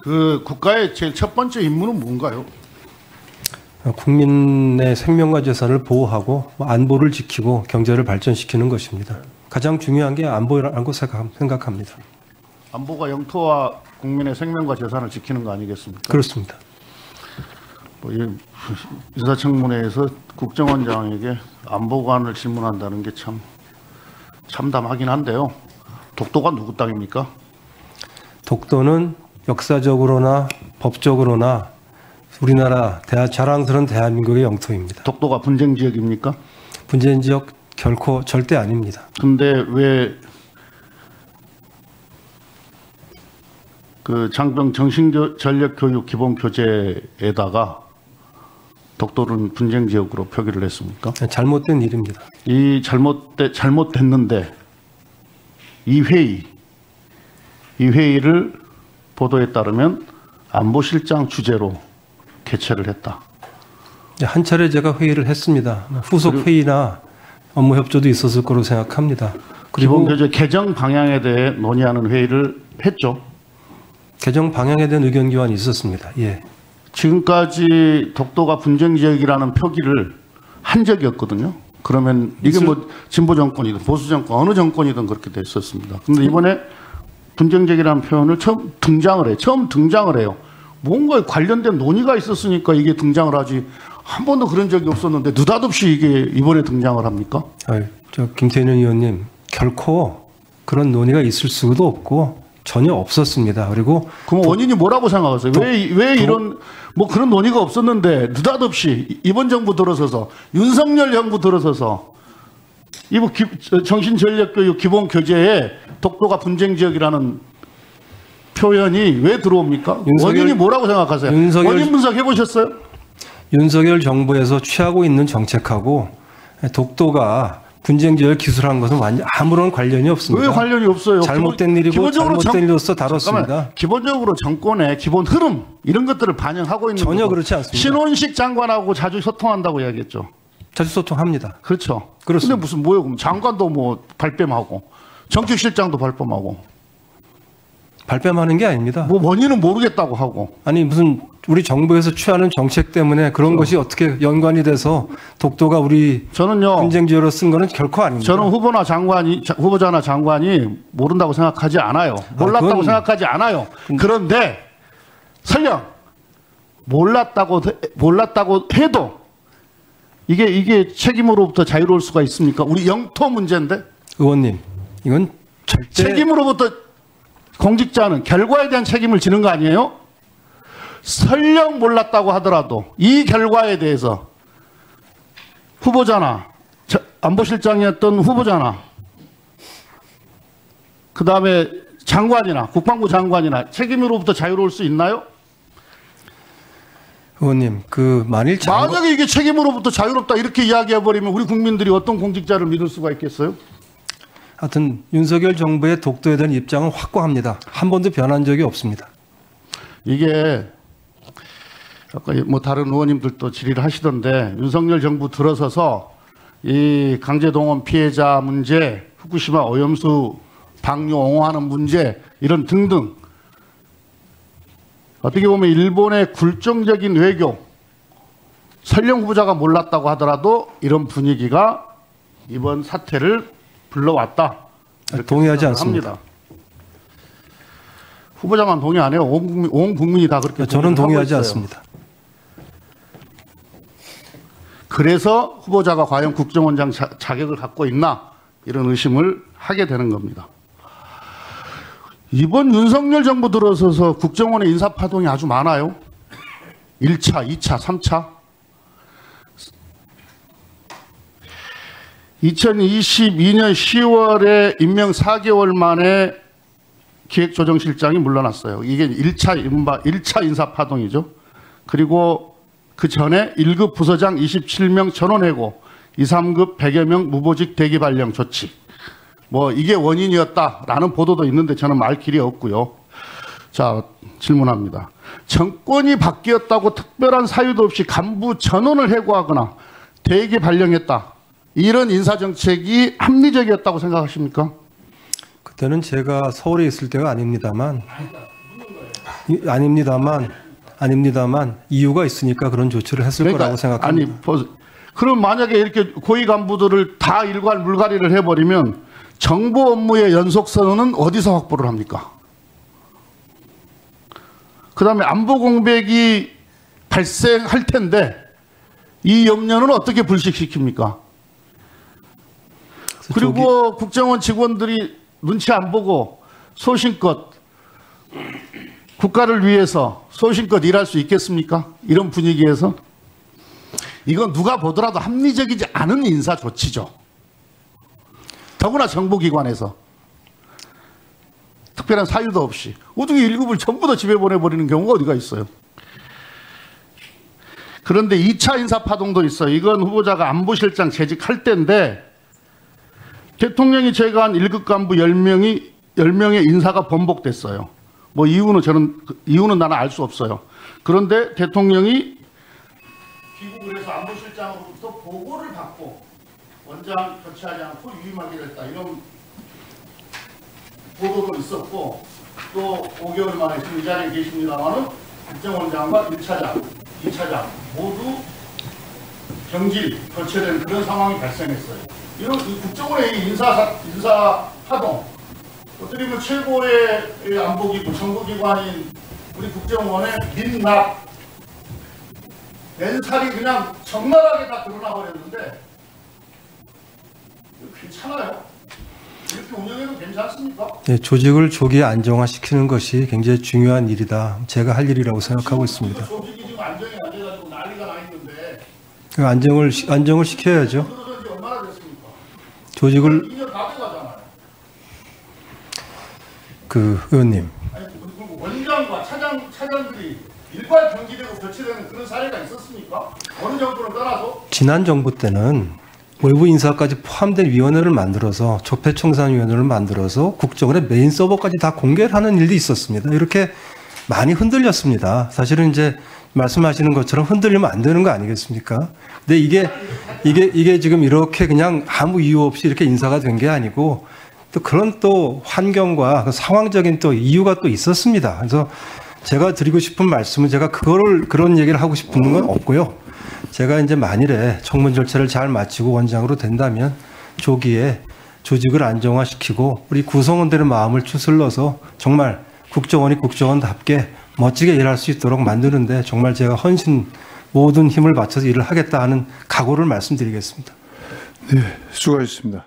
그 국가의 제일 첫 번째 임무는 뭔가요? 국민의 생명과 재산을 보호하고 안보를 지키고 경제를 발전시키는 것입니다. 가장 중요한 게 안보라고 생각합니다. 안보가 영토와 국민의 생명과 재산을 지키는 거 아니겠습니까? 그렇습니다. 인사청문회에서 국정원장에게 안보관을 질문한다는 게 참 참담하긴 한데요. 독도가 누구 땅입니까? 독도는 역사적으로나 법적으로나 우리나라 자랑스러운 대한민국의 영토입니다. 독도가 분쟁 지역입니까? 분쟁 지역 결코 절대 아닙니다. 근데 왜 그 장병 정신전력교육 기본교재에다가 독도는 분쟁 지역으로 표기를 했습니까? 잘못된 일입니다. 이 잘못됐는데 이 회의를 보도에 따르면 안보실장 주재로 개최를 했다. 한 차례 제가 회의를 했습니다. 후속 회의나 업무 협조도 있었을 거로 생각합니다. 그리고 기본교재 개정 방향에 대해 논의하는 회의를 했죠. 개정 방향에 대한 의견 교환이 있었습니다. 예. 지금까지 독도가 분쟁 지역이라는 표기를 한 적이 없거든요. 그러면 이게 뭐 진보 정권이든 보수 정권 어느 정권이든 그렇게 됐었습니다. 그런데 이번에 분쟁 지역이라는 표현을 처음 등장을 해요. 뭔가 관련된 논의가 있었으니까 이게 등장을 하지. 한 번도 그런 적이 없었는데 느닷없이 이게 이번에 등장을 합니까? 김태년 의원님, 결코 그런 논의가 있을 수도 없고 전혀 없었습니다. 그리고 그럼 원인이 뭐라고 생각하세요? 왜 이런 뭐 그런 논의가 없었는데 느닷없이 이번 정부 들어서서 윤석열 정부 들어서서 이번 정신전력교육 기본교재에 독도가 분쟁 지역이라는 표현이 왜 들어옵니까? 원인이 뭐라고 생각하세요? 원인 분석 해보셨어요? 윤석열 정부에서 취하고 있는 정책하고 독도가 분쟁 지역을 기술한 것은 완전 아무런 관련이 없습니다. 왜 관련이 없어요? 잘못된 일이고 잘못된 일로서 다뤘습니다. 잠깐만, 기본적으로 정권의 기본 흐름 이런 것들을 반영하고 있는 전혀 그렇지 않습니다. 신원식 장관하고 자주 소통한다고 이야기했죠. 자주 소통합니다. 그렇죠. 그렇습니다. 근데 무슨 뭐예요? 그럼 장관도 뭐 발뺌하고 정책실장도 발뺌하고 발뺌하는 게 아닙니다. 뭐 원인은 모르겠다고 하고. 아니 무슨 우리 정부에서 취하는 정책 때문에 그런 것이 어떻게 연관이 돼서 독도가 우리 분쟁 지역으로 쓴 거는 결코 아닙니다. 저는 후보자나 장관이 모른다고 생각하지 않아요. 몰랐다고 생각하지 않아요. 그런데 설령 몰랐다고 해도 이게 책임으로부터 자유로울 수가 있습니까? 우리 영토 문제인데. 의원님, 이건 절대 책임으로부터 공직자는 결과에 대한 책임을 지는 거 아니에요? 설령 몰랐다고 하더라도 이 결과에 대해서 후보자나 안보실장이었던 후보자나 그 다음에 장관이나 국방부 장관이나 책임으로부터 자유로울 수 있나요? 의원님, 만약에 이게 책임으로부터 자유롭다 이렇게 이야기해버리면 우리 국민들이 어떤 공직자를 믿을 수가 있겠어요? 하여튼 윤석열 정부의 독도에 대한 입장은 확고합니다. 한 번도 변한 적이 없습니다. 이게 아까 뭐 다른 의원님들도 질의를 하시던데 윤석열 정부 들어서서 이 강제동원 피해자 문제, 후쿠시마 오염수 방류 옹호하는 문제 이런 등등 어떻게 보면 일본의 굴종적인 외교, 설령 후보자가 몰랐다고 하더라도 이런 분위기가 이번 사태를 불러왔다. 동의하지 않습니다. 합니다. 후보자만 동의 안 해요. 온 국민이 다 그렇게. 저는 동의하지 않습니다. 그래서 후보자가 과연 국정원장 자격을 갖고 있나 이런 의심을 하게 되는 겁니다. 이번 윤석열 정부 들어서서 국정원의 인사파동이 아주 많아요. 1차, 2차, 3차. 2022년 10월에 임명 4개월 만에 기획조정실장이 물러났어요. 이게 1차 인사파동이죠. 그리고 그 전에 1급 부서장 27명 전원해고 2, 3급 100여 명 무보직 대기 발령 조치. 뭐 이게 원인이었다라는 보도도 있는데 저는 말 길이 없고요. 자, 질문합니다. 정권이 바뀌었다고 특별한 사유도 없이 간부 전원을 해고하거나 대기 발령했다. 이런 인사정책이 합리적이었다고 생각하십니까? 그때는 제가 서울에 있을 때가 아닙니다만 아닙니다만 이유가 있으니까 그런 조치를 했을 거라고 생각합니다. 그럼 만약에 이렇게 고위 간부들을 다 일괄 물갈이를 해버리면 정보 업무의 연속선은 어디서 확보를 합니까? 그다음에 안보 공백이 발생할 텐데 이 염려는 어떻게 불식시킵니까? 그리고 국정원 직원들이 눈치 안 보고 소신껏 국가를 위해서 소신껏 일할 수 있겠습니까? 이런 분위기에서 이건 누가 보더라도 합리적이지 않은 인사 조치죠. 더구나 정보기관에서 특별한 사유도 없이 우등이 1급을 전부 다 집에 보내버리는 경우가 어디가 있어요. 그런데 2차 인사파동도 있어요. 이건 후보자가 안보실장 재직할 때인데 대통령이 제거한 1급 간부 10명의 인사가 번복됐어요. 뭐 이유는 나는 알 수 없어요. 그런데 대통령이 귀국을 해서 안보실장으로부터 보고를 받고 원장 교체하지 않고 유임하게 됐다. 이런 보도도 있었고 또 5개월 만에 지금 이 자리에 계십니다만은 국정원장과 1차장, 2차장 모두 경질, 교체된 그런 상황이 발생했어요. 이런 국정원의 인사 파동, 어떻게 보면 최고의 안보기구, 정보기관인 우리 국정원의 민낯, 맨살이 그냥 적나라하게 다 드러나 버렸는데 괜찮아요? 이렇게 운영해도 괜찮습니까? 네, 조직을 조기에 안정화시키는 것이 굉장히 중요한 일이다. 제가 할 일이라고 생각하고 있습니다. 조직이 지금 안정이 안 돼가지고 난리가 나 있는데 그 안정을 시켜야죠. 그러던 지 얼마나 됐습니까? 조직을 2년 다 돼가잖아요. 그 의원님. 아니, 그리고 원장과 차장들이 일괄 경기되고 교체되는 그런 사례가 있었습니까? 어느 정부를 떠나서? 지난 정부 때는 외부 인사까지 포함된 위원회를 만들어서 적폐청산위원회를 만들어서 국정원의 메인 서버까지 다 공개를 하는 일도 있었습니다. 이렇게 많이 흔들렸습니다. 사실은 이제 말씀하시는 것처럼 흔들리면 안 되는 거 아니겠습니까? 근데 이게 지금 이렇게 그냥 아무 이유 없이 이렇게 인사가 된 게 아니고 또 그런 또 환경과 상황적인 또 이유가 또 있었습니다. 그래서 제가 드리고 싶은 말씀은 제가 그런 얘기를 하고 싶은 건 없고요. 제가 이제 만일에 청문 절차를 잘 마치고 원장으로 된다면 조기에 조직을 안정화시키고 우리 구성원들의 마음을 추슬러서 정말 국정원이 국정원답게 멋지게 일할 수 있도록 만드는데 정말 제가 모든 힘을 바쳐서 일을 하겠다 하는 각오를 말씀드리겠습니다. 네, 수고하셨습니다.